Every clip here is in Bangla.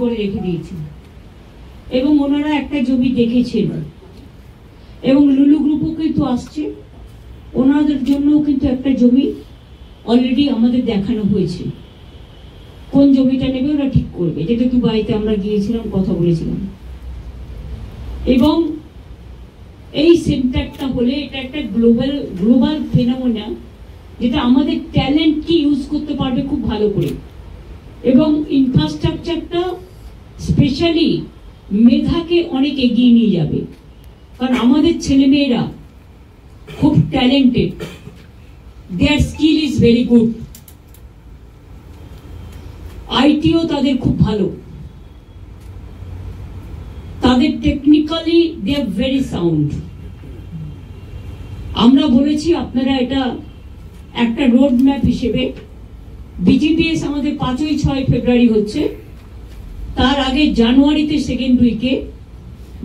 করে রেখে দিয়েছি এবং ওনারা একটা জমি দেখেছিল এবং লুলু গ্রুপও কিন্তু আসছে, ওনাদের জন্যও কিন্তু একটা জমি অলরেডি আমাদের দেখানো হয়েছে। কোন জমিটা নেবে ওরা ঠিক করবে, যেটা দুবাইতে আমরা গিয়েছিলাম, কথা বলেছিলাম। এবং এই সেন্টারটা হলে এটা একটা গ্লোবাল ফেনোমেনা, যেটা আমাদের ট্যালেন্টকে ইউজ করতে পারবে খুব ভালো করে, এবং ইনফ্রাস্ট্রাকচারটা স্পেশালি মেধাকে অনেক এগিয়ে নিয়ে যাবে। কারণ আমাদের ছেলেমেয়েরা খুব talented, their skill is very good, আইটিও তাদের খুব ভালো, তাদের technically they are very sound. আমরা বলেছি আপনারা এটা একটা রোড ম্যাপ হিসেবে, বিজিপিএস আমাদের 5-6 ফেব্রুয়ারি হচ্ছে, তার আগে জানুয়ারিতে সেকেন্ড উইকে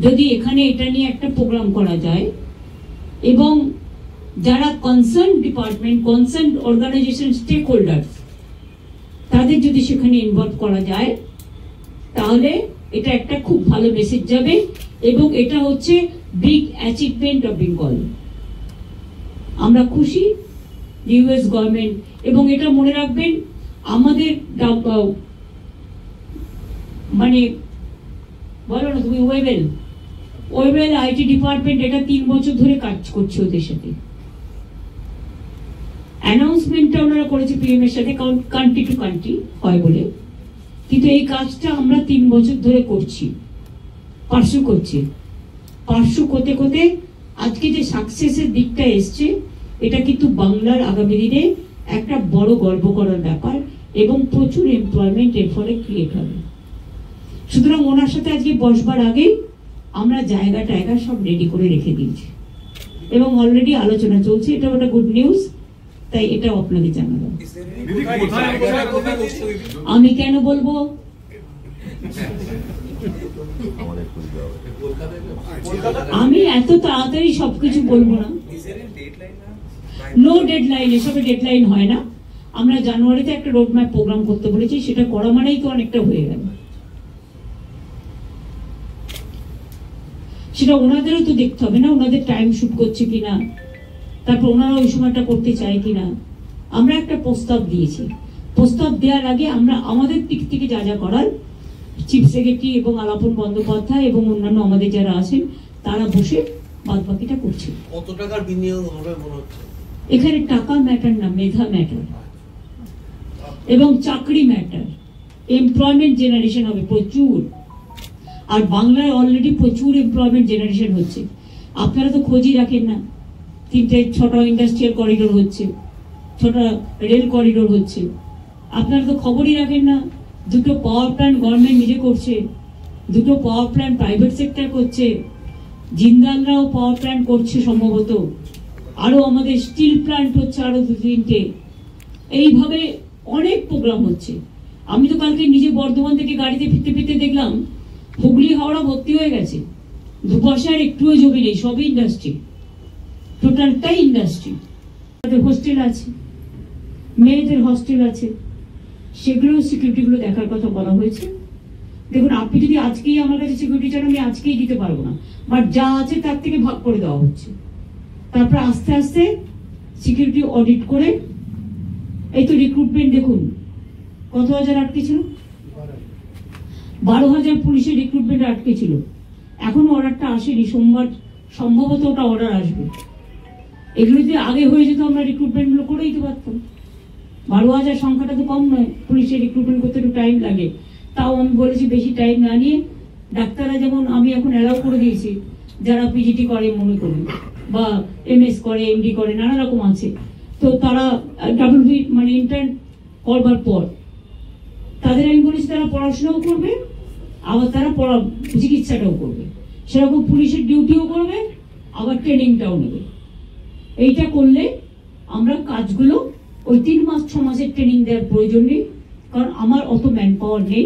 যদি এখানে এটা নিয়ে একটা প্রোগ্রাম করা যায় এবং যারা concern department, concern organization, stakeholders, তাদের যদি সেখানে ইনভলভ করা যায় তাহলে এটা একটা খুব ভালো মেসেজ যাবে এবং এটা হচ্ছে বিগ অ্যাচিভমেন্ট অফ বেঙ্গল। আমরা খুশি ইউএস গভর্নমেন্ট, এবং এটা মনে রাখবেন আমাদের মানে বলো না তুমি, ওয়েবেল আইটি ডিপার্টমেন্ট এটা 3 বছর ধরে কাজ করছে ওদের সাথে। অ্যানাউন্সমেন্টটা ওনারা করেছে পিএম এর সাথে, কারণ কান্ট্রি টু কান্ট্রি হয় বলে, কিন্তু এই কাজটা আমরা 3 বছর ধরে করছি, পার্সু করতে করতে আজকে যে সাকসেসের দিকটা এসছে, এটা কিন্তু বাংলার আগামী দিনে একটা বড় গর্ব করার ব্যাপার এবং প্রচুর এমপ্লয়মেন্ট এর ফলে ক্রিয়েট হবে। সুতরাং ওনার সাথে আজকে বসবার আগে আমরা জায়গা সব রেডি করে রেখে দিয়েছি এবং অলরেডি আলোচনা চলছে, এটা ওটা গুড নিউজ, তাই এটাও আপনাদের জানালাম। আমি কেন বলবো, আমি এত তাড়াতাড়ি সবকিছু বলবো না, নো ডেডলাইন, এসবে ডেডলাইন হয় না। আমরা জানুয়ারিতে একটা রোড ম্যাপ প্রোগ্রাম করতে বলেছি, সেটা করা মানেই তো অনেকটা হয়ে গেল। সেটা ওনাদেরও তো দেখতে হবে না, ওনাদের টাইম শুট করছে কিনা, তারপর ওনারা ওই সময়টা করতে চায় কিনা। আমরা একটা প্রস্তাব দিয়েছি, প্রস্তাব দেওয়ার আগে আমরা আমাদের দিক থেকে যা যা করার, চিফ সেক্রেটারি এবং আলাপন বন্দ্যোপাধ্যায় এবং অন্যান্য আমাদের যারা আছেন তারা বসে বাদ বাকিটা করছে। কত টাকার বিনিয়োগ হবে মনে হচ্ছে? এখানে টাকা ম্যাটার না, মেধা ম্যাটার এবং চাকরি ম্যাটার। এমপ্লয়মেন্ট জেনারেশন হবে প্রচুর, আর বাংলায় অলরেডি প্রচুর এমপ্লয়মেন্ট জেনারেশন হচ্ছে। আপনারা তো খোঁজই রাখেন না, 3-6টা ইন্ডাস্ট্রিয়াল করিডোর হচ্ছে, 6টা রেল করিডোর হচ্ছে, আপনারা তো খবরই রাখেন না। 2টো পাওয়ার প্ল্যান্ট গভর্নমেন্ট নিজে করছে, 2টো পাওয়ার প্ল্যান্ট প্রাইভেট সেক্টর করছে, জিন্দালরাও পাওয়ার প্ল্যান্ট করছে সম্ভবত, আরো আমাদের স্টিল প্ল্যান্ট হচ্ছে আরো 2-3টে, এইভাবে অনেক প্রোগ্রাম হচ্ছে। আমি তো কালকে নিজে বর্ধমান থেকে গাড়িতে ফিরতে দেখলাম হুগলি হাওড়া ভর্তি হয়ে গেছে, 2 পয়সার একটুও জমি নেই, সবই ইন্ডাস্ট্রি, টোটালটাই ইন্ডাস্ট্রি। হোস্টেল আছে, মেয়েদের হোস্টেল আছে, সেগুলো সিকিউরিটিগুলো দেখার কথা বলা হয়েছে। দেখুন, আপনি যদি আজকেই আমার কাছে সিকিউরিটি চান, আমি আজকেই দিতে পারবো না, বাট যা আছে তার থেকে ভাগ করে দেওয়া হচ্ছে। তারপর আস্তে আস্তে সিকিউরিটি অডিট করে, এই তো রিক্রুটমেন্ট দেখুন কত হাজার আটকে ছিল, 12,000 পুলিশের রিক্রুটমেন্ট আটকে ছিল, এখনো অর্ডারটা আসেনি, সোমবার সম্ভবত ওটা অর্ডার আসবে। এগুলো যদি আগে হয়ে যেত আমরা রিক্রুটমেন্ট গুলো করে দিতে পারতাম। 12,000 সংখ্যাটা তো কম নয়, পুলিশের রিক্রুটমেন্ট করতে একটু টাইম লাগে। তাও আমি বলেছি বেশি টাইম না নিয়ে, ডাক্তাররা যেমন আমি এখন অ্যালাউ করে দিয়েছি, যারা পিজিটি করে মনে করুন, বা এমএস করে, এমডি করে, নানা রকম আছে, তো তারা ডাব্লিউবি মানে ইন্টার্ন করবার পর তাদের আমি বলেছি তারা পড়াশোনাও করবে, আবার তারা চিকিৎসাটাও করবে, সেরকম পুলিশের ডিউটিও করবে, আবার ট্রেনিংটাও নেবে। এইটা করলে আমরা কাজগুলো ওই 3-6 মাসের ট্রেনিং দেওয়ার প্রয়োজন নেই, কারণ আমার অত ম্যান পাওয়ার নেই,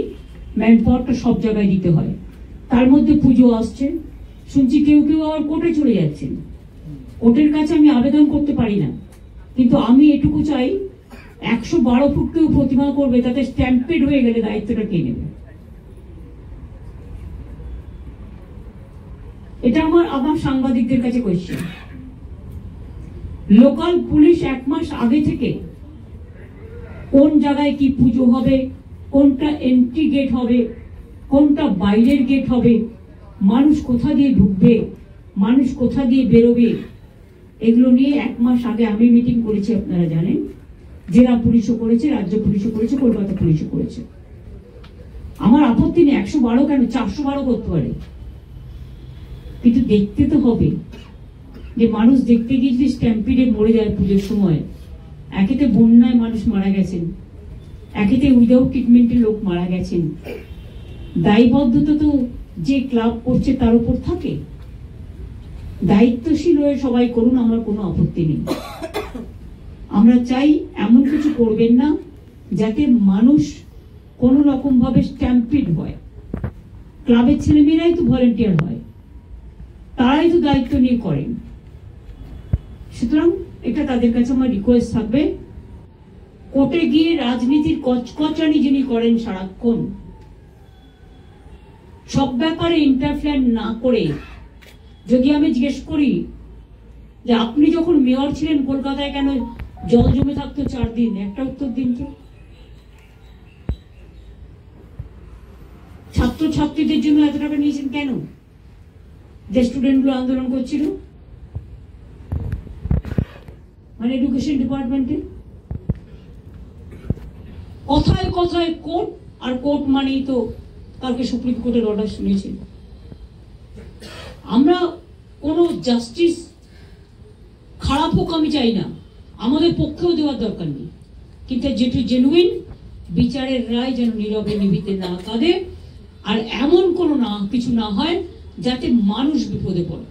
ম্যান পাওয়ারটা সব জায়গায় দিতে হয়। তার মধ্যে পুজো আসছে, শুনছি কেউ আবার কোর্টে চলে যাচ্ছেন, কোর্টের কাছে আমি আবেদন করতে পারি না, কিন্তু আমি এটুকু চাই 112 ফুট কেউ প্রতিমা করবে, তাতে স্ট্যাম্পেড হয়ে গেলে দায়িত্বটা কে নেবে? এটা আমার সাংবাদিকদের কাছে কোয়েশ্চেন। লোকাল পুলিশ 1 মাস আগে থেকে কোন জায়গায় কি পুজো হবে, কোনটা এন্ট্রি গেট হবে, কোনটা বাইরের গেট হবে, মানুষ কোথা দিয়ে ঢুকবে, মানুষ কোথা দিয়ে বেরোবে, এগুলো নিয়ে 1 মাস আগে আমি মিটিং করেছি, আপনারা জানেন। জেলা পুলিশও করেছে, রাজ্য পুলিশও করেছে, কলকাতা পুলিশও করেছে। আমার আপত্তি নেই, 112 কেন 412 করতে পারে, কিন্তু দেখতে তো হবে যে মানুষ দেখতে গিয়ে যদি স্ট্যাম্পিডে মরে যায় পুজোর সময়, একেতে বন্যায় মানুষ মারা গেছেন, একেতে উইদাউট ট্রিটমেন্টের লোক মারা গেছেন, দায়বদ্ধতা তো যে ক্লাব করছে তার উপর থাকে। দায়িত্বশীল হয়ে সবাই করুন, আমার কোনো আপত্তি নেই। আমরা চাই এমন কিছু করবেন না যাতে মানুষ কোন রকম ভাবে স্ট্যাম্পিড হয়। ক্লাবের ছেলেমেয়েরাই তো ভলেন্টিয়ার হয়, তারাই তো দায়িত্ব নিয়ে করেন। সুতরাং এটা তাদের কাছে আমার রিকোয়েস্ট থাকবে, কোর্টে গিয়ে রাজনীতির কচকচানি যিনি করেন সারাক্ষণ, সব ব্যাপারে ইন্টারফেয়ার না করে, যদি আমি জিজ্ঞেস করি যে আপনি যখন মেয়র ছিলেন কলকাতায় কেন জল জমে থাকতো 4 দিন, একটা উত্তর দিন তো। ছাত্রছাত্রীদের জন্য এত টাকা নিয়েছেন কেন, যে স্টুডেন্টগুলো আন্দোলন করছিল, মানে এডুকেশন ডিপার্টমেন্টে। কথায় কথায় কোর্ট, আর কোর্ট মানেই তো কালকে সুপ্রিম কোর্টের অর্ডার শুনেছি। আমরা কোনো জাস্টিস খারাপ হোক আমি চাই না, আমাদের পক্ষেও দেওয়ার দরকার নেই, কিন্তু যেটি জেনুইন বিচারের রায় যেন নীরবে নিভিতে না কাঁদে, আর এমন কোনো কিছু না হয় যাতে মানুষ বিপদে পড়ে।